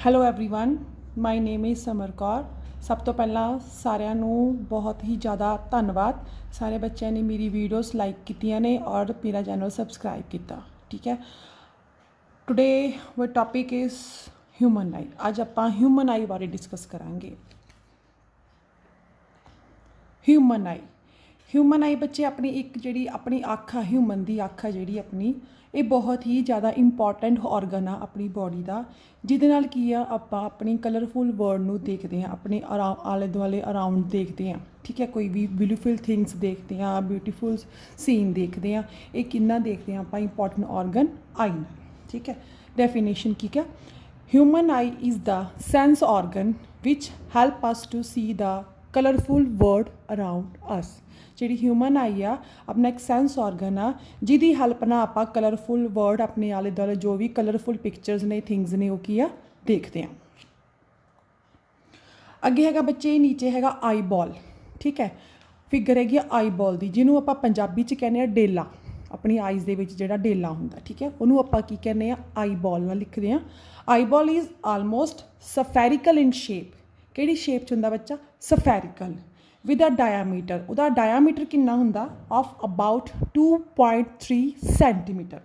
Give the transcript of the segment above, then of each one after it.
Hello everyone my name is summer Kaur. ਸਭ ਤੋਂ ਪਹਿਲਾਂ ਸਾਰਿਆਂ ਨੂੰ ਬਹੁਤ ਹੀ ਜ਼ਿਆਦਾ ਧੰਨਵਾਦ। ਸਾਰੇ ਬੱਚਿਆਂ ਨੇ ਮੇਰੀ ਵੀਡੀਓਜ਼ ਲਾਈਕ ਕੀਤੀਆਂ ਨੇ ਔਰ ਮੇਰਾ ਚੈਨਲ ਸਬਸਕ੍ਰਾਈਬ ਕੀਤਾ। ਠੀਕ ਹੈ, ਟੁਡੇ ਵਰ ਟੌਪਿਕ ਇਜ਼ ਹਿਊਮਨ ਆਈ। ਅੱਜ ਆਪਾਂ ਹਿਊਮਨ ਆਈ ਬਾਰੇ ਡਿਸਕਸ ਕਰਾਂਗੇ। ਹਿਊਮਨ ਆਈ ਬੱਚੇ ਆਪਣੀ ਇੱਕ ਜਿਹੜੀ ਆਪਣੀ ਅੱਖ ਆ, ਹਿਊਮਨ ਦੀ ਅੱਖ ਆ ਜਿਹੜੀ ਆਪਣੀ, ਇਹ ਬਹੁਤ ਹੀ ਜ਼ਿਆਦਾ ਇੰਪੋਰਟੈਂਟ ਔਰਗਨ ਆ ਆਪਣੀ ਬੋਡੀ ਦਾ, ਜਿਹਦੇ ਨਾਲ ਕੀ ਆ ਆਪਾਂ ਆਪਣੀ ਕਲਰਫੁਲ ਵਰਲਡ ਨੂੰ ਦੇਖਦੇ ਹਾਂ, ਆਪਣੇ ਆਲੇ ਦੁਆਲੇ ਅਰਾਊਂਡ ਦੇਖਦੇ ਹਾਂ। ਠੀਕ ਹੈ, ਕੋਈ ਵੀ ਬਿਊਟੀਫੁਲ ਥਿੰਗਸ ਦੇਖਦੇ ਹਾਂ, ਬਿਊਟੀਫੁਲ ਸੀਨ ਦੇਖਦੇ ਹਾਂ। ਇਹ ਕਿੰਨਾ ਦੇਖਦੇ ਹਾਂ ਆਪਾਂ? ਇੰਪੋਰਟੈਂਟ ਔਰਗਨ ਆਈ ਨਾਲ। ਠੀਕ ਹੈ, ਡੈਫੀਨੇਸ਼ਨ ਕੀ ਹੈ? Human eye is the sense organ which help us to see the colourful world around us. ਜਿਹੜੀ ਹਿਊਮਨ ਆਈ ਆ ਆਪਣਾ ਇੱਕ ਸੈਂਸ ਔਰਗਨ ਆ, ਜਿਹਦੀ ਹੈਲਪ ਨਾਲ ਆਪਾਂ ਕਲਰਫੁਲ ਵਰਲਡ, ਆਪਣੇ ਆਲੇ ਦੁਆਲੇ ਜੋ ਵੀ ਕਲਰਫੁਲ ਪਿਕਚਰਸ ਨੇ, ਥਿੰਗਸ ਨੇ, ਉਹ ਕੀ ਆ ਦੇਖਦੇ ਹਾਂ। ਅੱਗੇ ਹੈਗਾ ਬੱਚੇ, ਨੀਚੇ ਹੈਗਾ ਆਈ ਬॉल। ਠੀਕ ਹੈ, ਫਿਗਰ ਹੈਗੀ ਆ ਆਈ ਬॉल ਦੀ, ਜਿਹਨੂੰ ਆਪਾਂ ਪੰਜਾਬੀ 'ਚ ਕਹਿੰਦੇ ਆ ਡੇਲਾ। ਆਪਣੀ ਆਈਜ਼ ਦੇ ਵਿੱਚ ਜਿਹੜਾ ਡੇਲਾ ਹੁੰਦਾ, ਠੀਕ ਹੈ, ਉਹਨੂੰ ਆਪਾਂ ਕੀ ਕਹਿੰਦੇ ਆ? ਆਈ ਬॉल ਨਾਲ ਲਿਖਦੇ ਹਾਂ। Eye ball is almost spherical in shape. ਕਿਹੜੀ ਸ਼ੇਪ 'ਚ ਹੁੰਦਾ ਬੱਚਾ? ਸਫੈਰੀਕਲ। ਵਿਦ ਅ ਡਾਇਆਮੀਟਰ, ਉਹਦਾ ਡਾਇਆਮੀਟਰ ਕਿੰਨਾ ਹੁੰਦਾ? Of about 2.3 centimetre.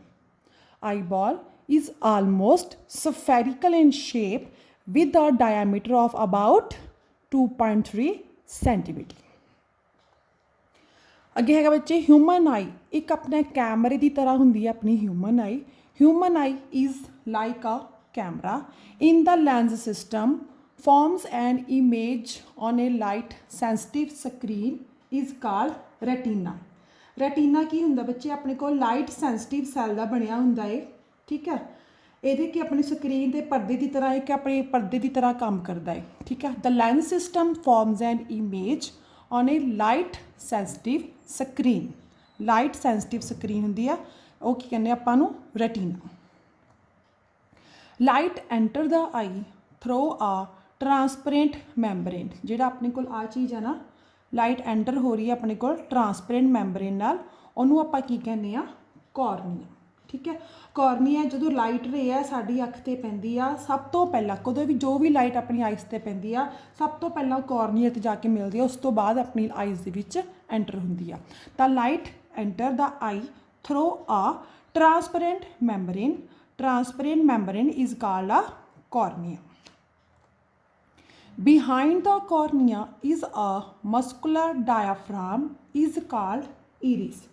Eye ball is almost spherical in shape with a diameter of about 2.3 centimeter. ਅੱਗੇ ਹੈਗਾ ਬੱਚੇ ਹਿਊਮਨ ਆਈ। ਇੱਕ ਆਪਣੇ ਕੈਮਰੇ ਦੀ ਤਰ੍ਹਾਂ ਹੁੰਦੀ ਹੈ ਆਪਣੀ human eye. Human eye is like a camera in the lens system forms an image on a light sensitive screen is called retina. retina ਕੀ ਹੁੰਦਾ ਬੱਚੇ? ਆਪਣੇ ਕੋਲ ਲਾਈਟ ਸੈਂਸਿਟਿਵ ਸੈੱਲ ਦਾ ਬਣਿਆ ਹੁੰਦਾ ਹੈ। ਠੀਕ ਹੈ, ਇਹਦੇ ਕੀ ਆਪਣੀ ਸਕਰੀਨ ਦੇ ਪਰਦੇ ਦੀ ਤਰ੍ਹਾਂ, ਇੱਕ ਆਪਣੇ ਪਰਦੇ ਦੀ ਤਰ੍ਹਾਂ ਕੰਮ ਕਰਦਾ ਹੈ। ਠੀਕ ਹੈ, the lens system forms an image on a light sensitive screen. Light sensitive screen ਹੁੰਦੀ ਆ, ਉਹ ਕੀ ਕਹਿੰਦੇ ਆਪਾਂ ਨੂੰ? Retina. Light enter the eye through a transparent membrane. ਜਿਹੜਾ ਆਪਣੇ ਕੋਲ ਆ ਚੀਜ਼ ਆ ਨਾ, ਲਾਈਟ ਐਂਟਰ ਹੋ ਰਹੀ ਹੈ ਆਪਣੇ ਕੋਲ ਟਰਾਂਸਪੇਰੈਂਟ ਮੈਂਬਰੇਨ ਨਾਲ, ਉਹਨੂੰ ਆਪਾਂ ਕੀ ਕਹਿੰਦੇ ਆ? ਕੋਰਨੀਆ। ਠੀਕ ਹੈ, ਕੋਰਨੀਆ ਜਦੋਂ ਲਾਈਟ ਰੇ ਹੈ ਸਾਡੀ ਅੱਖ 'ਤੇ ਪੈਂਦੀ ਆ, ਸਭ ਤੋਂ ਪਹਿਲਾਂ ਕਦੋਂ ਵੀ ਜੋ ਵੀ ਲਾਈਟ ਆਪਣੀ ਆਈਜ਼ 'ਤੇ ਪੈਂਦੀ ਆ, ਸਭ ਤੋਂ ਪਹਿਲਾਂ ਕੋਰਨੀਆ 'ਤੇ ਜਾ ਕੇ ਮਿਲਦੀ ਆ, ਉਸ ਤੋਂ ਬਾਅਦ ਆਪਣੀ ਆਈਜ਼ ਦੇ ਵਿੱਚ ਐਂਟਰ ਹੁੰਦੀ ਆ। ਤਾਂ light enter the eye through a transparent membrane. Transparent membrane is called ਆ ਕੋਰਨੀਆ। Behind the cornea is a muscular diaphragm is called iris.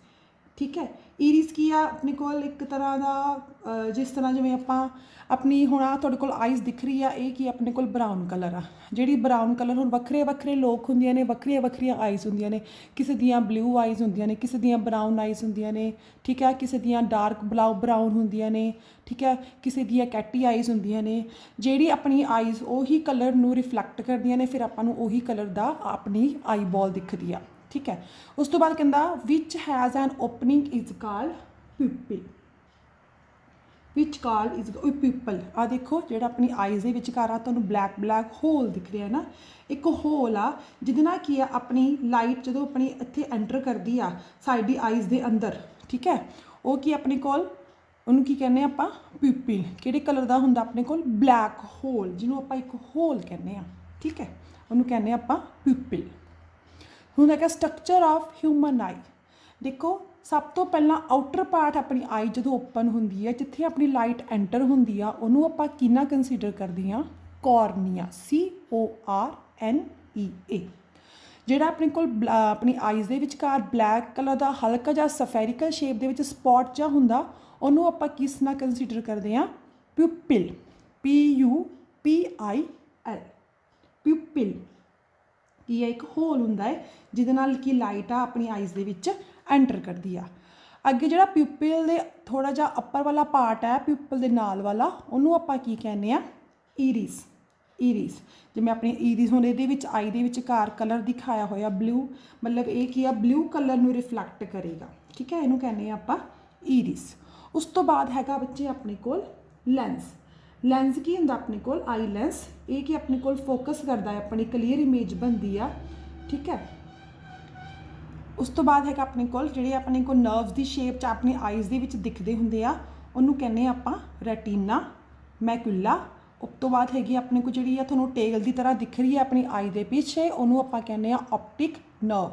ਠੀਕ ਹੈ, ਈਰਿਸ ਕੀ ਆ ਆਪਣੇ ਕੋਲ? ਇੱਕ ਤਰ੍ਹਾਂ ਦਾ ਜਿਸ ਤਰ੍ਹਾਂ ਜਿਵੇਂ ਆਪਾਂ ਆਪਣੀ ਹੁਣ ਆ ਤੁਹਾਡੇ ਕੋਲ ਆਈਜ਼ ਦਿਖ ਰਹੀ ਆ, ਇਹ ਕੀ ਆਪਣੇ ਕੋਲ ਬਰਾਊਨ ਕਲਰ ਆ। ਜਿਹੜੀ ਬਰਾਊਨ ਕਲਰ ਹੁਣ ਵੱਖਰੇ ਵੱਖਰੇ ਲੋਕ ਹੁੰਦੀਆਂ ਨੇ, ਵੱਖਰੀਆਂ ਵੱਖਰੀਆਂ ਆਈਜ਼ ਹੁੰਦੀਆਂ ਨੇ। ਕਿਸੇ ਦੀਆਂ ਬਲੂ ਆਈਜ਼ ਹੁੰਦੀਆਂ ਨੇ, ਕਿਸੇ ਦੀਆਂ ਬਰਾਊਨ ਆਈਜ਼ ਹੁੰਦੀਆਂ ਨੇ। ਠੀਕ ਹੈ, ਕਿਸੇ ਦੀਆਂ ਡਾਰਕ ਬਰਾਊਨ ਹੁੰਦੀਆਂ ਨੇ। ਠੀਕ ਹੈ, ਕਿਸੇ ਦੀਆਂ ਕੈਟੀ ਆਈਜ਼ ਹੁੰਦੀਆਂ ਨੇ। ਜਿਹੜੀ ਆਪਣੀ ਆਈਜ਼ ਉਹੀ ਕਲਰ ਨੂੰ ਰਿਫਲੈਕਟ ਕਰਦੀਆਂ ਨੇ, ਫਿਰ ਆਪਾਂ ਨੂੰ ਉਹੀ ਕਲਰ ਦਾ ਆਪਣੀ ਆਈ ਬॉल ਦਿਖਦੀ ਆ। ਠੀਕ ਹੈ, ਉਸ ਤੋਂ ਬਾਅਦ ਕਹਿੰਦਾ which has an opening is called pupil. Which called is pupil. ਆ ਦੇਖੋ, ਜਿਹੜਾ ਆਪਣੀ ਆਈਜ਼ ਦੇ ਵਿਚਕਾਰ ਆ ਤੁਹਾਨੂੰ ਬਲੈਕ ਹੋਲ ਦਿਖ ਰਿਹਾ ਨਾ, ਇੱਕ ਹੋਲ ਆ ਜਿਹਦੇ ਨਾਲ ਕੀ ਆ ਆਪਣੀ ਲਾਈਟ ਜਦੋਂ ਆਪਣੀ ਇੱਥੇ ਐਂਟਰ ਕਰਦੀ ਆ ਸਾਡੀ ਆਈਜ਼ ਦੇ ਅੰਦਰ। ਠੀਕ ਹੈ, ਉਹ ਕੀ ਆਪਣੇ ਕੋਲ, ਉਹਨੂੰ ਕੀ ਕਹਿੰਦੇ ਆਪਾਂ? ਪਿਊਪਿਲ। ਕਿਹੜੇ ਕਲਰ ਦਾ ਹੁੰਦਾ ਆਪਣੇ ਕੋਲ? ਬਲੈਕ ਹੋਲ, ਜਿਹਨੂੰ ਆਪਾਂ ਇੱਕ ਹੋਲ ਕਹਿੰਦੇ ਆ। ਠੀਕ ਹੈ, ਉਹਨੂੰ ਕਹਿੰਦੇ ਆਪਾਂ ਪਿਊਪਿਲ। ਹੁਣ ਹੈਗਾ ਸਟਰਕਚਰ ਆਫ ਹਿਊਮਨ ਆਈ। ਦੇਖੋ, ਸਭ ਤੋਂ ਪਹਿਲਾਂ ਆਊਟਰ ਪਾਰਟ ਆਪਣੀ ਆਈ ਜਦੋਂ ਓਪਨ ਹੁੰਦੀ ਹੈ, ਜਿੱਥੇ ਆਪਣੀ ਲਾਈਟ ਐਂਟਰ ਹੁੰਦੀ ਆ, ਉਹਨੂੰ ਆਪਾਂ ਕਿੰਨਾ ਕੰਸੀਡਰ ਕਰਦੇ ਹਾਂ? ਕੋਰਨੀਆ। CORNEA। ਜਿਹੜਾ ਆਪਣੇ ਕੋਲ ਆਪਣੀ ਆਈਜ਼ ਦੇ ਵਿਚਕਾਰ ਬਲੈਕ ਕਲਰ ਦਾ ਹਲਕਾ ਜਿਹਾ ਸਫੈਰੀਕਲ ਸ਼ੇਪ ਦੇ ਵਿੱਚ ਸਪੌਟ ਜਿਹਾ ਹੁੰਦਾ, ਉਹਨੂੰ ਆਪਾਂ ਕਿਸ ਨਾਲ ਕੰਸੀਡਰ ਕਰਦੇ ਹਾਂ? ਪਿਊਪਿਲ। PUPIL। ਪਿਊਪਿਲ ਕੀ ਹੈ? ਇੱਕ ਹੋਲ ਹੁੰਦਾ ਹੈ ਜਿਹਦੇ ਨਾਲ ਕਿ ਲਾਈਟ ਆ ਆਪਣੀ ਆਈਜ਼ ਦੇ ਵਿੱਚ ਐਂਟਰ ਕਰਦੀ ਆ। ਅੱਗੇ ਜਿਹੜਾ ਪਿਊਪਿਲ ਦੇ ਥੋੜ੍ਹਾ ਜਿਹਾ ਅੱਪਰ ਵਾਲਾ ਪਾਰਟ ਹੈ, ਪਿਊਪਿਲ ਦੇ ਨਾਲ ਵਾਲਾ, ਉਹਨੂੰ ਆਪਾਂ ਕੀ ਕਹਿੰਦੇ ਆ? ਈਰਿਸ। ਜਿਵੇਂ ਆਪਣੀ ਈਰਿਸ ਹੁਣ ਇਹਦੇ ਵਿੱਚ ਆਈ ਦੇ ਵਿਚਕਾਰ ਕਲਰ ਦਿਖਾਇਆ ਹੋਇਆ ਬਲੂ, ਮਤਲਬ ਇਹ ਕੀ ਆ? ਬਲੂ ਕਲਰ ਨੂੰ ਰਿਫਲੈਕਟ ਕਰੇਗਾ। ਠੀਕ ਹੈ, ਇਹਨੂੰ ਕਹਿੰਦੇ ਆ ਆਪਾਂ ਈਰਿਸ। ਉਸ ਤੋਂ ਬਾਅਦ ਹੈਗਾ ਬੱਚੇ ਆਪਣੇ ਕੋਲ ਲੈਂਸ। ਲੈਂਸ ਕੀ ਹੁੰਦਾ ਆਪਣੇ ਕੋਲ? ਆਈ ਲੈਂਸ। ਇਹ ਕੀ ਆਪਣੇ ਕੋਲ ਫੋਕਸ ਕਰਦਾ ਹੈ, ਆਪਣੀ ਕਲੀਅਰ ਇਮੇਜ ਬਣਦੀ ਆ। ਠੀਕ ਹੈ, ਉਸ ਤੋਂ ਬਾਅਦ ਹੈਗਾ ਆਪਣੇ ਕੋਲ ਜਿਹੜੇ ਆਪਣੇ ਕੋਲ ਨਰਵਸ ਦੀ ਸ਼ੇਪ 'ਚ ਆਪਣੀ ਆਈਜ਼ ਦੇ ਵਿੱਚ ਦਿਖਦੇ ਹੁੰਦੇ ਆ, ਉਹਨੂੰ ਕਹਿੰਦੇ ਆ ਆਪਾਂ ਰੈਟੀਨਾ, ਮੈਕੂਲਾ ਉਸ ਤੋਂ ਬਾਅਦ ਹੈਗੀ ਆਪਣੇ ਕੋਲ ਜਿਹੜੀ ਆ ਤੁਹਾਨੂੰ ਟੇਲ ਦੀ ਤਰ੍ਹਾਂ ਦਿਖ ਰਹੀ ਹੈ ਆਪਣੀ ਆਈ ਦੇ ਪਿੱਛੇ, ਉਹਨੂੰ ਆਪਾਂ ਕਹਿੰਦੇ ਆ ਆਪਟਿਕ ਨਰਵ।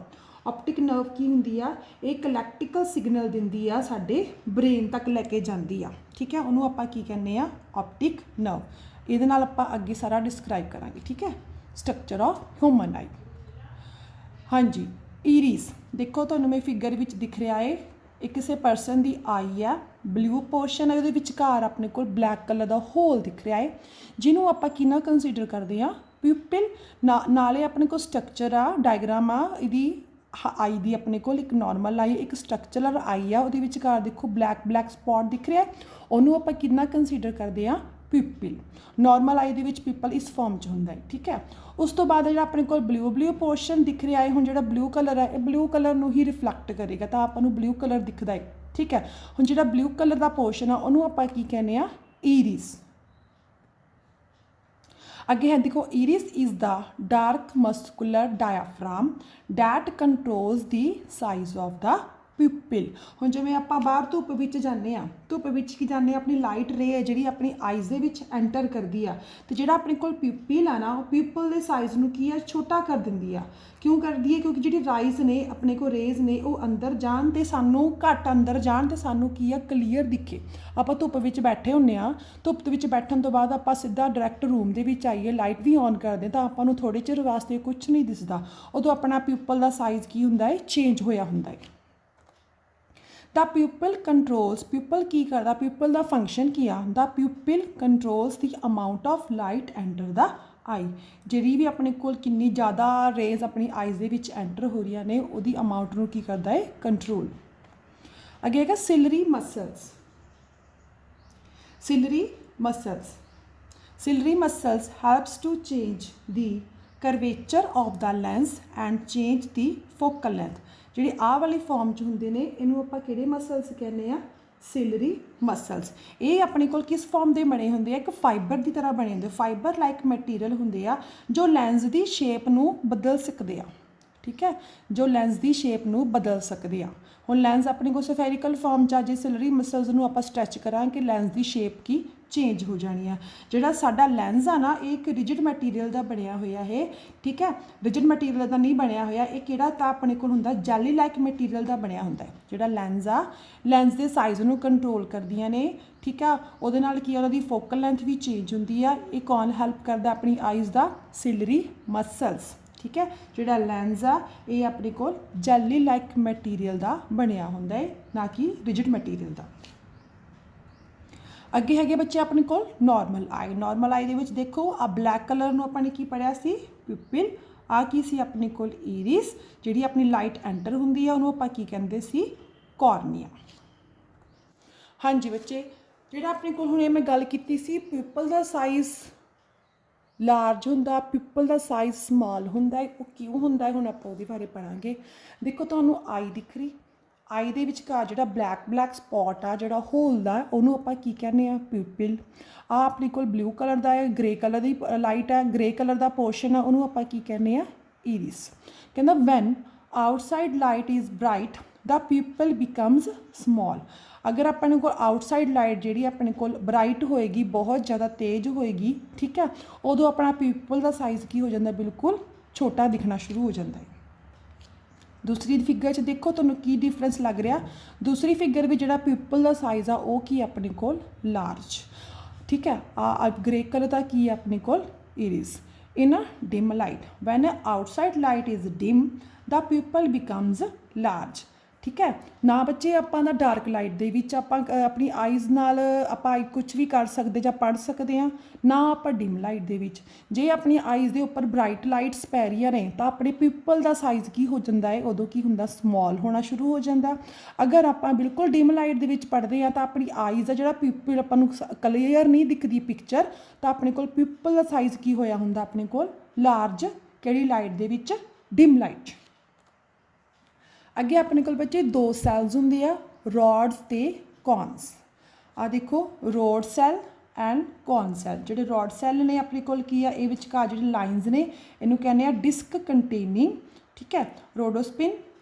ਆਪਟਿਕ ਨਰਵ ਕੀ ਹੁੰਦੀ ਆ, ਇਹ ਇੱਕ ਇਲੈਕਟ੍ਰੀਕਲ ਸਿਗਨਲ ਦਿੰਦੀ ਆ ਸਾਡੇ ਬ੍ਰੇਨ ਤੱਕ ਲੈ ਕੇ ਜਾਂਦੀ ਆ, ਠੀਕ ਹੈ, ਉਹਨੂੰ ਆਪਾਂ ਕੀ ਕਹਿੰਦੇ ਆ, ਆਪਟਿਕ ਨਰਵ। ਇਹਦੇ ਨਾਲ ਆਪਾਂ ਅੱਗੇ ਸਾਰਾ ਡਿਸਕ੍ਰਾਈਬ ਕਰਾਂਗੇ, ਠੀਕ ਹੈ, ਸਟਰਕਚਰ ਆਫ ਹਿਊਮਨ ਆਈ। ਹਾਂਜੀ, ਈਰਿਸ ਦੇਖੋ ਤੁਹਾਨੂੰ ਮੈਂ ਫਿਗਰ ਵਿੱਚ ਦਿਖ ਰਿਹਾ ਹੈ, ਇਹ ਕਿਸੇ ਪਰਸਨ ਦੀ ਆਈ ਆ, ਬਲੂ ਪੋਰਸ਼ਨ ਹੈ, ਉਹਦੇ ਵਿਚਕਾਰ ਆਪਣੇ ਕੋਲ ਬਲੈਕ ਕਲਰ ਦਾ ਹੋਲ ਦਿਖ ਰਿਹਾ ਹੈ, ਜਿਹਨੂੰ ਆਪਾਂ ਕਿੰਨਾ ਕੰਸੀਡਰ ਕਰਦੇ ਹਾਂ, ਪਿਊਪਿਲ। ਨਾਲੇ ਆਪਣੇ ਕੋਲ ਸਟਰਕਚਰ ਆ, ਡਾਇਗਰਾਮ ਆ ਇਹਦੀ ਆਈ ਦੀ, ਆਪਣੇ ਕੋਲ ਇੱਕ ਨੋਰਮਲ ਆਈ, ਇੱਕ ਸਟਰਕਚਰਲ ਆਈ ਆ, ਉਹਦੇ ਵਿਚਕਾਰ ਦੇਖੋ ਬਲੈਕ ਸਪੌਟ ਦਿਖ ਰਿਹਾ, ਉਹਨੂੰ ਆਪਾਂ ਕਿੰਨਾ ਕੰਸੀਡਰ ਕਰਦੇ ਹਾਂ, ਪਿਊਪਿਲ। ਨੋਰਮਲ ਆਈ ਦੇ ਵਿੱਚ ਪਿਊਪਲ ਇਸ ਫਾਰਮ 'ਚ ਹੁੰਦਾ ਹੈ, ਠੀਕ ਹੈ। ਉਸ ਤੋਂ ਬਾਅਦ ਜਿਹੜਾ ਆਪਣੇ ਕੋਲ ਬਲੂ ਪੋਰਸ਼ਨ ਦਿਖ ਰਿਹਾ ਹੈ, ਹੁਣ ਜਿਹੜਾ ਬਲੂ ਕਲਰ ਹੈ ਇਹ ਬਲੂ ਕਲਰ ਨੂੰ ਹੀ ਰਿਫਲੈਕਟ ਕਰੇਗਾ, ਤਾਂ ਆਪਾਂ ਨੂੰ ਬਲੂ ਕਲਰ ਦਿਖਦਾ ਹੈ, ਠੀਕ ਹੈ। ਹੁਣ ਜਿਹੜਾ ਬਲੂ ਕਲਰ ਦਾ ਪੋਰਸ਼ਨ ਆ ਉਹਨੂੰ ਆਪਾਂ ਕੀ ਕਹਿੰਦੇ ਆ, ਈਰਿਸ। ਅੱਗੇ ਹੈ ਦੇਖੋ, iris is the dark muscular diaphragm that controls the size of the pupil. ਹੁਣ ਜਿਵੇਂ ਆਪਾਂ ਬਾਹਰ ਧੁੱਪ ਵਿੱਚ ਜਾਂਦੇ ਹਾਂ, ਧੁੱਪ ਵਿੱਚ ਕੀ ਜਾਂਦੇ ਹਾਂ, ਆਪਣੀ ਲਾਈਟ ਰੇ ਹੈ ਜਿਹੜੀ ਆਪਣੀ ਆਈਜ਼ ਦੇ ਵਿੱਚ ਐਂਟਰ ਕਰਦੀ ਆ, ਅਤੇ ਜਿਹੜਾ ਆਪਣੇ ਕੋਲ ਪਿਊਪਿਲ ਆ ਨਾ, ਉਹ ਪਿਊਪਲ ਦੇ ਸਾਈਜ਼ ਨੂੰ ਕੀ ਆ, ਛੋਟਾ ਕਰ ਦਿੰਦੀ ਆ। ਕਿਉਂ ਕਰਦੀ ਹੈ, ਕਿਉਂਕਿ ਜਿਹੜੀ ਰਾਈਜ਼ ਨੇ ਆਪਣੇ ਕੋਲ ਰੇਜ਼ ਨੇ ਉਹ ਅੰਦਰ ਜਾਣ ਅਤੇ ਸਾਨੂੰ ਘੱਟ ਅੰਦਰ ਜਾਣ ਅਤੇ ਸਾਨੂੰ ਕੀ ਆ, ਕਲੀਅਰ ਦਿਖੇ। ਆਪਾਂ ਧੁੱਪ ਵਿੱਚ ਬੈਠੇ ਹੁੰਦੇ ਹਾਂ, ਧੁੱਪ ਦੇ ਵਿੱਚ ਬੈਠਣ ਤੋਂ ਬਾਅਦ ਆਪਾਂ ਸਿੱਧਾ ਡਾਇਰੈਕਟ ਰੂਮ ਦੇ ਵਿੱਚ ਆਈਏ, ਲਾਈਟ ਵੀ ਔਨ ਕਰਦੇ ਤਾਂ ਆਪਾਂ ਨੂੰ ਥੋੜ੍ਹੇ ਚਿਰ ਵਾਸਤੇ ਕੁਛ ਨਹੀਂ ਦਿਸਦਾ, ਉਦੋਂ ਆਪਣਾ ਪਿਊਪਲ ਦਾ ਸਾਈਜ਼ ਕੀ ਹੁੰਦਾ ਹੈ, ਚੇਂਜ ਹੋਇਆ ਹੁੰਦਾ ਹੈ। ਦਾ ਪਿਊਪਲ ਕੰਟਰੋਲਸ, ਪਿਊਪਲ ਕੀ ਕਰਦਾ, ਪਿਊਪਲ ਦਾ ਫੰਕਸ਼ਨ ਕੀ ਆ, ਦਾ ਪਿਊਪਲ controls the amount of light enter the ਆਈ। ਜਿਹੜੀ ਵੀ ਆਪਣੇ ਕੋਲ ਕਿੰਨੀ ਜ਼ਿਆਦਾ ਰੇਜ਼ ਆਪਣੀ ਆਈਜ਼ ਦੇ ਵਿੱਚ ਐਂਟਰ ਹੋ ਰਹੀਆਂ ਨੇ, ਉਹਦੀ ਅਮਾਊਂਟ ਨੂੰ ਕੀ ਕਰਦਾ ਹੈ, ਕੰਟਰੋਲ। ਅੱਗੇ ਹੈਗਾ ciliary muscles. Ciliary muscles, ciliary muscles helps to change the curvature of the lens and change the focal length. ਜਿਹੜੇ ਆਹ ਵਾਲੀ ਫਾਰਮ 'ਚ ਹੁੰਦੇ ਨੇ, ਇਹਨੂੰ ਆਪਾਂ ਕਿਹੜੇ ਮਸਲਸ ਕਹਿੰਦੇ ਆ, ਸਿਲਰੀ ਮਸਲਸ। ਇਹ ਆਪਣੇ ਕੋਲ ਕਿਸ ਫਾਰਮ ਦੇ ਬਣੇ ਹੁੰਦੇ ਆ, ਇੱਕ ਫਾਈਬਰ ਦੀ ਤਰ੍ਹਾਂ ਬਣੇ ਹੁੰਦੇ, ਫਾਈਬਰ ਲਾਈਕ ਮਟੀਰੀਅਲ ਹੁੰਦੇ ਆ ਜੋ ਲੈਂਸ ਦੀ ਸ਼ੇਪ ਨੂੰ ਬਦਲ ਸਕਦੇ ਆ, ਠੀਕ ਹੈ, ਜੋ ਲੈਂਸ ਦੀ ਸ਼ੇਪ ਨੂੰ ਬਦਲ ਸਕਦੇ ਆ। ਹੁਣ ਲੈਂਸ ਆਪਣੇ ਕੋਲ ਸਫੈਰੀਕਲ ਫਾਰਮ 'ਚ ਆ, ਜੇ ਸਿਲਰੀ ਮਸਲਸ ਨੂੰ ਆਪਾਂ ਸਟ੍ਰੈਚ ਕਰਾਂਗੇ ਲੈਂਸ ਦੀ ਸ਼ੇਪ ਕੀ ਚੇਂਜ ਹੋ ਜਾਣੀ ਆ। ਜਿਹੜਾ ਸਾਡਾ ਲੈਂਸ ਆ ਨਾ, ਇਹ ਇੱਕ ਰਿਜਿਡ ਮਟੀਰੀਅਲ ਦਾ ਬਣਿਆ ਹੋਇਆ ਹੈ, ਠੀਕ ਹੈ, ਰਿਜਿਡ ਮਟੀਰੀਅਲ ਦਾ ਨਹੀਂ ਬਣਿਆ ਹੋਇਆ, ਇਹ ਕਿਹੜਾ ਤਾਂ ਆਪਣੇ ਕੋਲ ਹੁੰਦਾ, ਜੈਲੀ ਲਾਈਕ ਮਟੀਰੀਅਲ ਦਾ ਬਣਿਆ ਹੁੰਦਾ। ਜਿਹੜਾ ਲੈਂਸ ਆ, ਲੈਂਸ ਦੇ ਸਾਈਜ਼ ਨੂੰ ਕੰਟਰੋਲ ਕਰਦੀਆਂ ਨੇ, ਠੀਕ ਆ, ਉਹਦੇ ਨਾਲ ਕੀ ਉਹਨਾਂ ਦੀ ਫੋਕਲ ਲੈਂਥ ਵੀ ਚੇਂਜ ਹੁੰਦੀ ਆ। ਇਹ ਕੌਣ ਹੈਲਪ ਕਰਦਾ ਆਪਣੀ ਆਈਜ਼ ਦਾ, ਸਿਲਰੀ ਮਸਲਸ, ਠੀਕ ਹੈ। ਜਿਹੜਾ ਲੈਂਸ ਆ ਇਹ ਆਪਣੇ ਕੋਲ ਜੈਲੀ ਲਾਈਕ ਮਟੀਰੀਅਲ ਦਾ ਬਣਿਆ ਹੁੰਦਾ ਹੈ, ਨਾ ਕਿ ਰਿਜਿਡ ਮਟੀਰੀਅਲ ਦਾ। ਅੱਗੇ ਹੈਗੇ ਬੱਚੇ ਆਪਣੇ ਕੋਲ ਨੋਰਮਲ ਆਈ। ਨੋਰਮਲ ਆਈ ਦੇ ਵਿੱਚ ਦੇਖੋ ਆ ਬਲੈਕ ਕਲਰ ਨੂੰ ਆਪਾਂ ਨੇ ਕੀ ਪੜ੍ਹਿਆ ਸੀ, ਪਿਊਪਿਲ। ਆ ਕੀ ਸੀ ਆਪਣੇ ਕੋਲ, ਈਰਿਸ। ਜਿਹੜੀ ਆਪਣੀ ਲਾਈਟ ਐਂਟਰ ਹੁੰਦੀ ਆ ਉਹਨੂੰ ਆਪਾਂ ਕੀ ਕਹਿੰਦੇ ਸੀ, ਕੋਰਨੀਆ। ਹਾਂਜੀ ਬੱਚੇ, ਜਿਹੜਾ ਆਪਣੇ ਕੋਲ ਹੁਣ ਇਹ ਮੈਂ ਗੱਲ ਕੀਤੀ ਸੀ, ਪਿਊਪਲ ਦਾ ਸਾਈਜ਼ ਲਾਰਜ ਹੁੰਦਾ, ਪਿਊਪਲ ਦਾ ਸਾਈਜ਼ ਸਮਾਲ ਹੁੰਦਾ ਹੈ। ਉਹ ਕਿਉਂ ਹੁੰਦਾ ਹੈ, ਹੁਣ ਆਪਾਂ ਉਹਦੇ ਬਾਰੇ ਪੜ੍ਹਾਂਗੇ। ਦੇਖੋ ਤੁਹਾਨੂੰ ਆਈ ਦਿਖ ਰਹੀ, ਆਈ ਦੇ ਵਿਚਕਾਰ ਜਿਹੜਾ ਬਲੈਕ ਸਪੌਟ ਆ, ਜਿਹੜਾ ਹੋਲ ਦਾ, ਉਹਨੂੰ ਆਪਾਂ ਕੀ ਕਹਿੰਦੇ ਆ, ਪਿਊਪਿਲ। ਆ ਆਪਣੇ ਕੋਲ ਬਲੂ ਕਲਰ ਦਾ ਹੈ, ਗ੍ਰੇ ਕਲਰ ਦੀ ਲਾਈਟ ਹੈ, ਗ੍ਰੇ ਕਲਰ ਦਾ ਪੋਰਸ਼ਨ ਆ, ਉਹਨੂੰ ਆਪਾਂ ਕੀ ਕਹਿੰਦੇ ਆ, ਈਰਿਸ। ਕਹਿੰਦਾ when outside light is bright the pupil becomes small. ਅਗਰ ਆਪਣੇ ਕੋਲ ਆਊਟਸਾਈਡ ਲਾਈਟ ਜਿਹੜੀ ਆਪਣੇ ਕੋਲ ਬਰਾਈਟ ਹੋਏਗੀ, ਬਹੁਤ ਜ਼ਿਆਦਾ ਤੇਜ਼ ਹੋਏਗੀ, ਠੀਕ ਹੈ, ਉਦੋਂ ਆਪਣਾ ਪਿਊਪਲ ਦਾ ਸਾਈਜ਼ ਕੀ ਹੋ ਜਾਂਦਾ, ਬਿਲਕੁਲ ਛੋਟਾ ਦਿਖਣਾ ਸ਼ੁਰੂ ਹੋ ਜਾਂਦਾ ਹੈ। ਦੂਸਰੀ ਫਿਗਰ 'ਚ ਦੇਖੋ ਤੁਹਾਨੂੰ ਕੀ ਡਿਫਰੈਂਸ ਲੱਗ ਰਿਹਾ। ਦੂਸਰੀ ਫਿਗਰ ਵਿੱਚ ਜਿਹੜਾ ਪਿਊਪਲ ਦਾ ਸਾਈਜ਼ ਆ ਉਹ ਕੀ ਆਪਣੇ ਕੋਲ, ਲਾਰਜ, ਠੀਕ ਹੈ। ਆ ਗ੍ਰੇ ਕਲਰ ਦਾ ਕੀ ਹੈ ਆਪਣੇ ਕੋਲ, iris. In dim light, when outside light is dim the pupil becomes large, ਠੀਕ ਹੈ। ਨਾ ਬੱਚੇ ਆਪਾਂ ਦਾ ਡਾਰਕ ਲਾਈਟ ਦੇ ਵਿੱਚ ਆਪਾਂ ਆਪਣੀ ਆਈਜ਼ ਨਾਲ ਆਪਾਂ ਕੁਝ ਵੀ ਕਰ ਸਕਦੇ ਜਾਂ ਪੜ੍ਹ ਸਕਦੇ ਹਾਂ, ਨਾ ਆਪਾਂ ਡਿਮ ਲਾਈਟ ਦੇ ਵਿੱਚ। ਜੇ ਆਪਣੀ ਆਈਜ਼ ਦੇ ਉੱਪਰ ਬਰਾਈਟ ਲਾਈਟਸ ਪੈ ਰਹੀਆਂ ਨੇ ਤਾਂ ਆਪਣੇ ਪਿਊਪਲ ਦਾ ਸਾਈਜ਼ ਕੀ ਹੋ ਜਾਂਦਾ ਹੈ, ਉਦੋਂ ਕੀ ਹੁੰਦਾ, ਸਮੌਲ ਹੋਣਾ ਸ਼ੁਰੂ ਹੋ ਜਾਂਦਾ। ਅਗਰ ਆਪਾਂ ਬਿਲਕੁਲ ਡਿਮ ਲਾਈਟ ਦੇ ਵਿੱਚ ਪੜ੍ਹਦੇ ਹਾਂ ਤਾਂ ਆਪਣੀ ਆਈਜ਼ ਦਾ ਜਿਹੜਾ ਪਿਊਪਲ ਆਪਾਂ ਨੂੰ ਕਲੀਅਰ ਨਹੀਂ ਦਿਖਦੀ ਪਿਕਚਰ, ਤਾਂ ਆਪਣੇ ਕੋਲ ਪਿਊਪਲ ਦਾ ਸਾਈਜ਼ ਕੀ ਹੋਇਆ ਹੁੰਦਾ, ਆਪਣੇ ਕੋਲ ਲਾਰਜ। ਕਿਹੜੀ ਲਾਈਟ ਦੇ ਵਿੱਚ, ਡਿਮ ਲਾਈਟ। ਅੱਗੇ ਆਪਣੇ ਕੋਲ ਬੱਚੇ ਦੋ ਸੈਲਸ ਹੁੰਦੇ ਆ, ਰੋਡਸ ਅਤੇ ਕੌਨਸ। ਆ ਦੇਖੋ road cell and Kaun cell. ਜਿਹੜੇ ਰੋਡ ਸੈੱਲ ਨੇ ਆਪਣੇ ਕੋਲ ਕੀ ਆ, ਇਹ ਵਿਚਕਾਰ ਜਿਹੜੇ ਲਾਈਨਸ ਨੇ ਇਹਨੂੰ ਕਹਿੰਦੇ ਆ ਡਿਸਕ ਕੰਟੇਨਿੰਗ, ਠੀਕ ਹੈ, ਰੋਡੋਸਪਿਨ।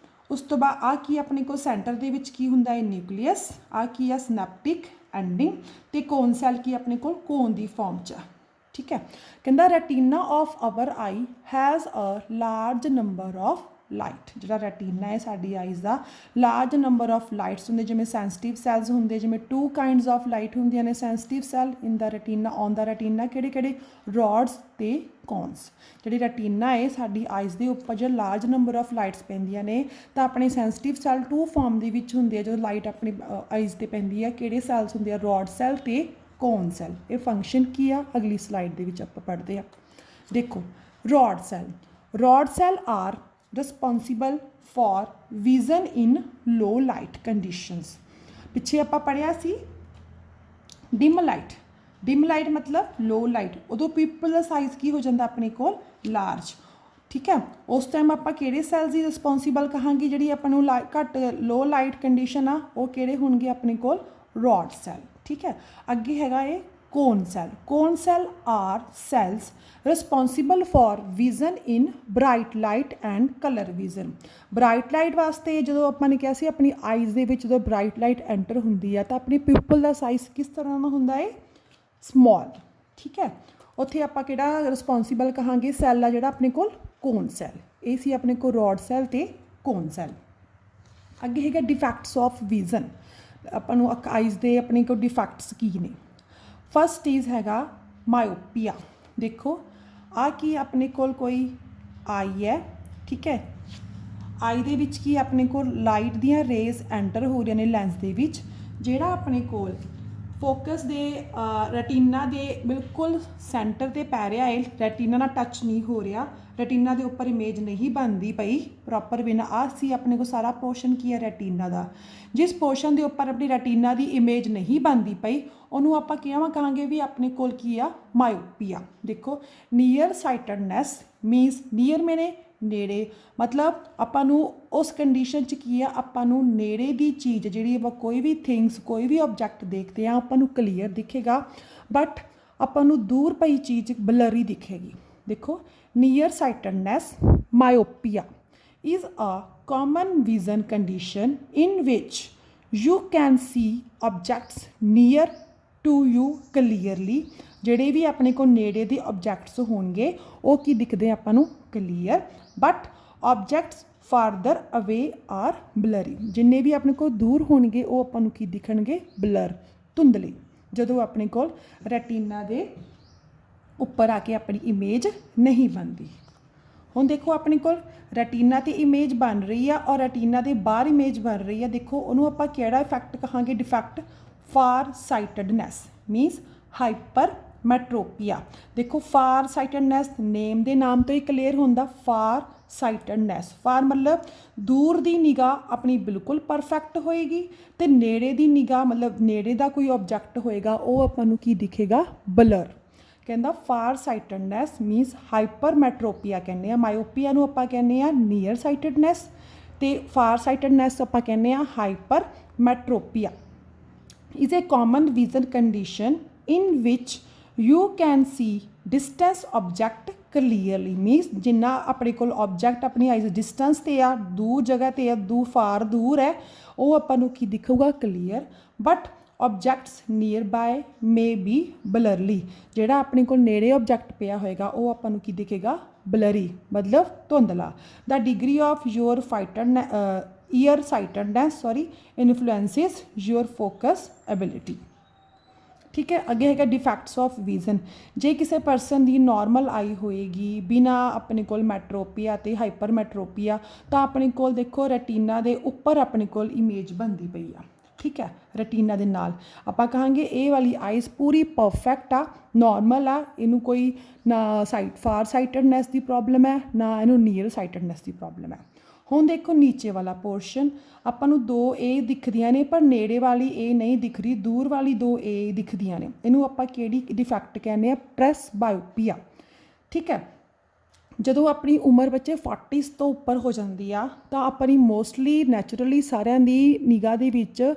ਉਸ ਤੋਂ ਬਾਅਦ ਆ ਕੀ ਆਪਣੇ ਕੋਲ ਸੈਂਟਰ ਦੇ ਵਿੱਚ ਕੀ ਹੁੰਦਾ ਹੈ, ਨਿਊਕਲੀਅਸ। ਆ ਕੀ ਆ, ਸਿਨੈਪਟਿਕ ਐਂਡਿੰਗ। ਅਤੇ ਕੋਨ ਸੈੱਲ ਕੀ ਆਪਣੇ ਕੋਲ, ਕੋਨ ਦੀ ਫਾਰਮ 'ਚ। ठीक है। कहता retina of our eye has a large number of light, जो रेटिना है साडी आईज का लार्ज नंबर ऑफ लाइट्स होंगे, जिमें सेंसिटिव सैल्स होंगे, जिमें 2 काइंड्स ऑफ लाइट होंगे ने sensitive cell in the retina on the retina किहड़े रॉड्स ते कॉन्स। जी रेटिना है साडी आईज के उपर जो लार्ज नंबर ऑफ लाइट्स पैंदियां ने तो अपने सेंसिटिव सैल 2 फॉर्म के होंगे है, जो लाइट अपनी आईज ते पैंदी है किहड़े सैल्स होंगे रॉड सैल ते कॉन सैल। ये फंक्शन की आ अगली स्लाइड दे विच आपां पढ़दे आ। देखो rod cell are responsible for vision in low light conditions. पिछे आप पढ़िया सी डिम लाइट मतलब लो लाइट, उदों पीपल का साइज की हो जाता अपने को लार्ज, ठीक है। उस टाइम आप किहड़े सैल्स की रिस्पोंसिबल कहांगे जी अपनों घट लो लाइट कंडीशन आ वो किहड़े होणगे अपने को रॉड सैल, ठीक है। अगे हैगा ये cone cell are cells responsible for vision in bright light and colour vision. Bright light वास्ते जो आपने कहा सी अपनी आईज दे विच जो ब्राइट लाइट एंटर होंदी है तो अपनी पिपल का साइज किस तरह का होंदा है स्मॉल, ठीक है। उत्थे आपां किहड़ा रिस्पोंसिबल कहांगे सैल आ जिहड़ा अपने कोल कोन सैल, ये सी अपने को रॉड सैल ते कोन सैल। अगे हैगा डिफैक्ट्स ऑफ विजन, अपन आईज दे अपने को डिफैक्ट्स की ने। फर्स्ट चीज़ हैगा मायोपिया। देखो आ कि अपने कोल कोई आई है, ठीक है। आई दे विच की अपने को लाइट दियां रेज एंटर हो रही ने लैंस दे विच, जिहड़ा अपने कोल फोकस दे रेटिना दे बिल्कुल सेंटर ते पै रहा है, रेटिना नाल टच नहीं हो रहा, रेटिना के उपर इमेज नहीं बनती पई प्रॉपर बिना आ सी अपने को सारा पोर्शन की है रेटिना का। जिस पोर्शन के उपर अपनी रेटिना की इमेज नहीं बनती पई उन्होंने आप कहांगे भी अपने कोल की आ मायोपिया। देखो नीयर साइटडनैस मीनस नीयर मैंने नेड़े, मतलब आपां उस कंडीशन च की है आपां नेड़े की चीज़ जी कोई भी थिंग्स कोई भी ऑब्जैक्ट देखते हैं आपां क्लीयर दिखेगा, बट आपां दूर पई चीज़ ब्लरी दिखेगी। देखो nearsightedness myopia is a common vision condition in which you can see objects near to you clearly. ਜਿਹੜੇ भी अपने को नेड़े के ऑब्जैक्ट्स होणगे वो की दिखते हैं आपां clear, but objects farther away are blurry. जिन्ने भी अपने को दूर होणगे वो आपां की दिखणगे ब्लर धुंधले, जदों अपने को रेटिना दे उपर आके अपनी इमेज नहीं बनती। हुण देखो अपने को रेटिना ते इमेज बन रही है और रेटिना के बाहर इमेज बन रही है। देखो उन्होंने आपां किहड़ा इफैक्ट कहांगे डिफैक्ट फार साइटडनैस मीनस हाइपर मैट्रोपिया। देखो फार साइटडनैस नेम के नाम तो ही क्लीयर होंदा, फार साइटडनैस फार मतलब दूर की निगाह अपनी बिल्कुल परफेक्ट होएगी तो नेड़े की निगाह मतलब नेड़े का कोई ऑब्जैक्ट होएगा वो आपां की दिखेगा ब्लर। कहता फार साइटडनैस मीनस हाइपर मैट्रोपिया कहने आ, मायोपिया नूं आपां कहने आ नीयर साइटडनैस ते फार साइटडनैस आपां कहने आ hypermetropia. Is a common vision condition in which you can see distance object clearly means जिन्ना अपने को ऑब्जैक्ट अपनी आईज डिस्टेंस ते आ दूर जगह ते आ दूर फार दूर है वो आपां की दिखूगा clear, but objects nearby may be blurry. जिहड़ा अपने को नेड़े ऑब्जैक्ट पिया होएगा वो आपां की दिखेगा ब्लरी मतलब धुंधला। The degree of your near sightedness influences your focus ability, ठीक है। अगे है डिफैक्ट्स ऑफ विजन। जे किसी परसन की नॉर्मल आई होएगी बिना अपने को मैट्रोपिया ते हाइपर मैट्रोपिया तो अपने को देखो रेटिना के उपर अपने को इमेज बनती पई आ, ठीक है। रेटिना के नाल आपां कहांगे ये वाली आईज पूरी परफेक्ट आ नॉर्मल आ, इनू कोई ना फार साइटडनैस की प्रॉब्लम है ना इनू नीयर साइटडनैस की प्रॉब्लम है। हुण देखो नीचे वाला पोर्शन आपां नूं दो ए दिखदियां ने पर नेड़े वाली ए नहीं दिख रही, दूर वाली दो ए दिखदियां ने, इनू आपां किहड़ी डिफैक्ट कहने आ प्रेस बायोपिया, ठीक है। जदों अपनी उम्र बच्चे 40s तो उपर हो जाती आ तो अपनी मोस्टली नैचुरली सारिਆਂ ਦੀ निगाह ਦੇ ਵਿੱਚ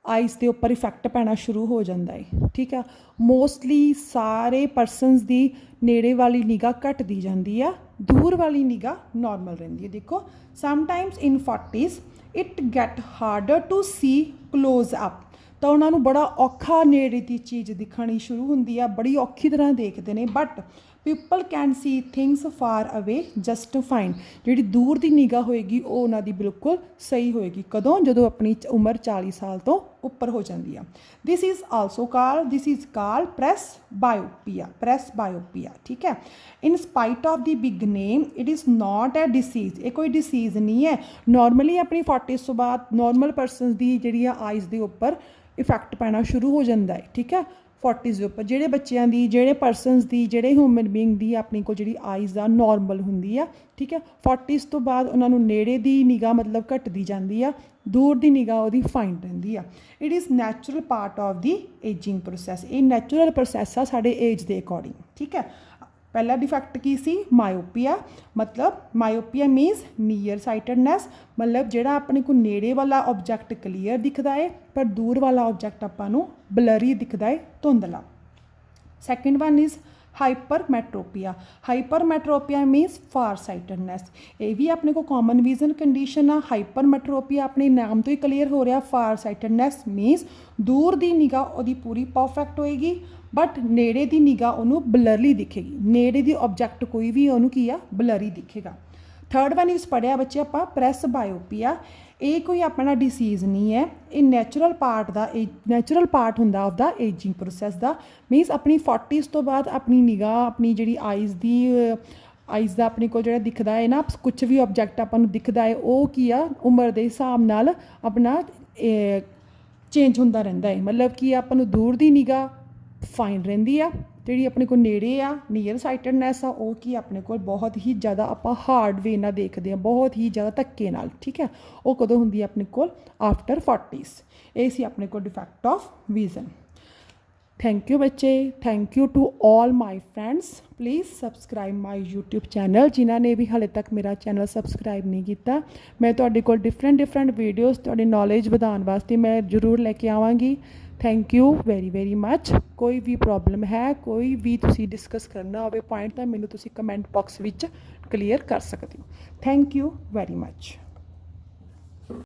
आईज के उपर इफैक्ट पैना शुरू हो जाता है, ठीक है। मोस्टली सारे परसनस की नेड़े वाली निगाह घटती जाती है, दूर वाली निगाह नॉर्मल रही है। देखो sometimes in 40s it get harder to see close up ਤਾਂ ਉਹਨਾਂ ਨੂੰ ਬੜਾ ਔਖਾ ਨੇੜੇ ਦੀ ਚੀਜ਼ ਦਿਖਣੀ ਸ਼ੁਰੂ ਹੁੰਦੀ ਆ, ਬੜੀ ਔਖੀ ਤਰ੍ਹਾਂ ਦੇਖਦੇ ਨੇ। But people can see things for ਅਵੇ ਜਸਟ ਫਾਈਨ। ਜਿਹੜੀ ਦੂਰ ਦੀ ਨਿਗਾਹ ਹੋਏਗੀ ਉਹ ਉਹਨਾਂ ਦੀ ਬਿਲਕੁਲ ਸਹੀ ਹੋਏਗੀ। ਕਦੋਂ? ਜਦੋਂ ਆਪਣੀ ਉਮਰ 40 ਸਾਲ ਤੋਂ ਉੱਪਰ ਹੋ ਜਾਂਦੀ ਆ। This is called presbyopia. ਠੀਕ ਹੈ। In spite of the big name it is not a disease. ਇਹ ਕੋਈ ਡਿਸੀਜ਼ ਨਹੀਂ ਹੈ। ਨੋਰਮਲੀ ਆਪਣੀ 40 ਤੋਂ ਬਾਅਦ ਨੋਰਮਲ ਪਰਸਨਸ ਦੀ ਜਿਹੜੀ ਆ ਆਈਜ਼ ਦੇ ਉੱਪਰ ਇਫੈਕਟ ਪੈਣਾ ਸ਼ੁਰੂ ਹੋ ਜਾਂਦਾ ਹੈ। ਠੀਕ ਹੈ। 40 ਦੇ ਉੱਪਰ ਜਿਹੜੇ ਬੱਚਿਆਂ ਦੀ, ਜਿਹੜੇ ਪਰਸਨਸ ਦੀ, ਜਿਹੜੇ ਹਿਊਮਨ ਬੀਇੰਗ ਦੀ ਆਪਣੀ ਕੋਲ ਜਿਹੜੀ ਆਈਜ਼ ਆ ਨੋਰਮਲ ਹੁੰਦੀ ਆ। ਠੀਕ ਹੈ। 40 ਤੋਂ ਬਾਅਦ ਉਹਨਾਂ ਨੂੰ ਨੇੜੇ ਦੀ ਨਿਗਾਹ ਮਤਲਬ ਘਟਦੀ ਜਾਂਦੀ ਆ, ਦੂਰ ਦੀ ਨਿਗਾਹ ਉਹਦੀ ਫਾਈਨ ਰਹਿੰਦੀ ਆ। It is natural part of the ageing process. ਇਹ ਨੈਚੁਰਲ ਪ੍ਰੋਸੈਸ ਆ ਸਾਡੇ ਏਜ ਦੇ ਅਕੋਰਡਿੰਗ। ਠੀਕ ਹੈ। ਪਹਿਲਾ ਡਿਫੈਕਟ ਕੀ ਸੀ? ਮਾਇਓਪੀਆ। ਮਤਲਬ ਮਾਇਓਪੀਆ ਮੀਨਸ ਨੀਅਰ ਸਾਈਟਡਨੈਸ, ਮਤਲਬ ਜਿਹੜਾ ਆਪਣੇ ਕੋਲ ਨੇੜੇ ਵਾਲਾ ਆਬਜੈਕਟ ਕਲੀਅਰ ਦਿਖਦਾ ਹੈ ਪਰ ਦੂਰ ਵਾਲਾ ਆਬਜੈਕਟ ਆਪਾਂ ਨੂੰ ਬਲਰੀ ਦਿਖਦਾ ਹੈ, ਧੁੰਦਲਾ। Second one is hypermetropia. Hypermetropia means farsightedness. ਇਹ ਵੀ ਆਪਣੇ ਕੋਲ ਕਾਮਨ ਵਿਜ਼ਨ ਕੰਡੀਸ਼ਨ ਆ। ਹਾਈਪਰਮੈਟਰੋਪੀਆ ਆਪਣੇ ਨਾਮ ਤੋਂ ਹੀ ਕਲੀਅਰ ਹੋ ਰਿਹਾ। ਫਾਰ ਸਾਈਟਡਨੈਸ ਮੀਨਸ ਦੂਰ ਦੀ ਨਿਗਾਹ ਉਹਦੀ ਪੂਰੀ ਪਰਫੈਕਟ ਹੋਏਗੀ ਬਟ ਨੇੜੇ ਦੀ ਨਿਗਾਹ ਉਹਨੂੰ ਬਲਰਲੀ ਦਿਖੇਗੀ। ਨੇੜੇ ਦੀ ਆਬਜੈਕਟ ਕੋਈ ਵੀ ਉਹਨੂੰ ਕੀ ਆ? ਬਲਰੀ ਦਿਖੇਗਾ। ਥਰਡ ਵਨ ਇਸ ਪੜ੍ਹਿਆ ਬੱਚੇ ਆਪਾਂ ਪ੍ਰੈਸ ਬਾਇਓਪੀਆ। ਇਹ ਕੋਈ ਆਪਣਾ ਡਿਸੀਜ਼ ਨਹੀਂ ਹੈ। ਇਹ ਨੈਚੁਰਲ ਪਾਰਟ ਹੁੰਦਾ ਉਹਦਾ ਏਜਿੰਗ ਪ੍ਰੋਸੈਸ ਦਾ। ਮੀਨਸ ਆਪਣੀ 40 ਤੋਂ ਬਾਅਦ ਆਪਣੀ ਨਿਗਾਹ, ਆਪਣੀ ਜਿਹੜੀ ਆਈਜ਼ ਦਾ ਆਪਣੇ ਕੋਲ ਜਿਹੜਾ ਦਿਖਦਾ ਹੈ ਨਾ, ਕੁਛ ਵੀ ਆਬਜੈਕਟ ਆਪਾਂ ਨੂੰ ਦਿਖਦਾ ਹੈ ਉਹ ਕੀ ਆ? ਉਮਰ ਦੇ ਹਿਸਾਬ ਨਾਲ ਆਪਣਾ ਚੇਂਜ ਹੁੰਦਾ ਰਹਿੰਦਾ ਹੈ। ਮਤਲਬ ਕਿ ਆਪਾਂ ਨੂੰ ਦੂਰ ਦੀ ਨਿਗਾਹ ਫਾਈਨ ਰਹਿੰਦੀ ਆ, ਜਿਹੜੀ ਆਪਣੇ ਕੋਲ ਨੇੜੇ ਆ ਨੀਅਰ ਸਾਈਟਡਨੈਸ ਆ ਉਹ ਕੀ ਆਪਣੇ ਕੋਲ ਬਹੁਤ ਹੀ ਜ਼ਿਆਦਾ ਆਪਾਂ ਹਾਰਡ ਵੇ ਨਾਲ ਦੇਖਦੇ ਹਾਂ, ਬਹੁਤ ਹੀ ਜ਼ਿਆਦਾ ਧੱਕੇ ਨਾਲ। ਠੀਕ ਹੈ। ਉਹ ਕਦੋਂ ਹੁੰਦੀ ਹੈ ਆਪਣੇ ਕੋਲ? After 40s। ਇਹ ਸੀ ਆਪਣੇ ਕੋਲ defect of vision. Thank you ਬੱਚੇ। Thank you to all my friends. Please subscribe my YouTube channel. ਜਿਨ੍ਹਾਂ ਨੇ ਵੀ ਹਾਲੇ ਤੱਕ ਮੇਰਾ ਚੈਨਲ ਸਬਸਕ੍ਰਾਈਬ ਨਹੀਂ ਕੀਤਾ, ਮੈਂ ਤੁਹਾਡੇ ਕੋਲ ਡਿਫਰੈਂਟ ਵੀਡੀਓਜ਼ ਤੁਹਾਡੀ ਨੌਲੇਜ ਵਧਾਉਣ ਵਾਸਤੇ ਮੈਂ ਜ਼ਰੂਰ ਲੈ ਕੇ ਆਵਾਂਗੀ। Thank you very much. ਕੋਈ ਵੀ ਪ੍ਰੋਬਲਮ ਹੈ, ਕੋਈ ਵੀ ਤੁਸੀਂ ਡਿਸਕਸ ਕਰਨਾ ਹੋਵੇ ਪੁਆਇੰਟ, ਤਾਂ ਮੈਨੂੰ ਤੁਸੀਂ ਕਮੈਂਟ ਬਾਕਸ ਵਿੱਚ ਕਲੀਅਰ ਕਰ ਸਕਦੇ ਹੋ। Thank you very much.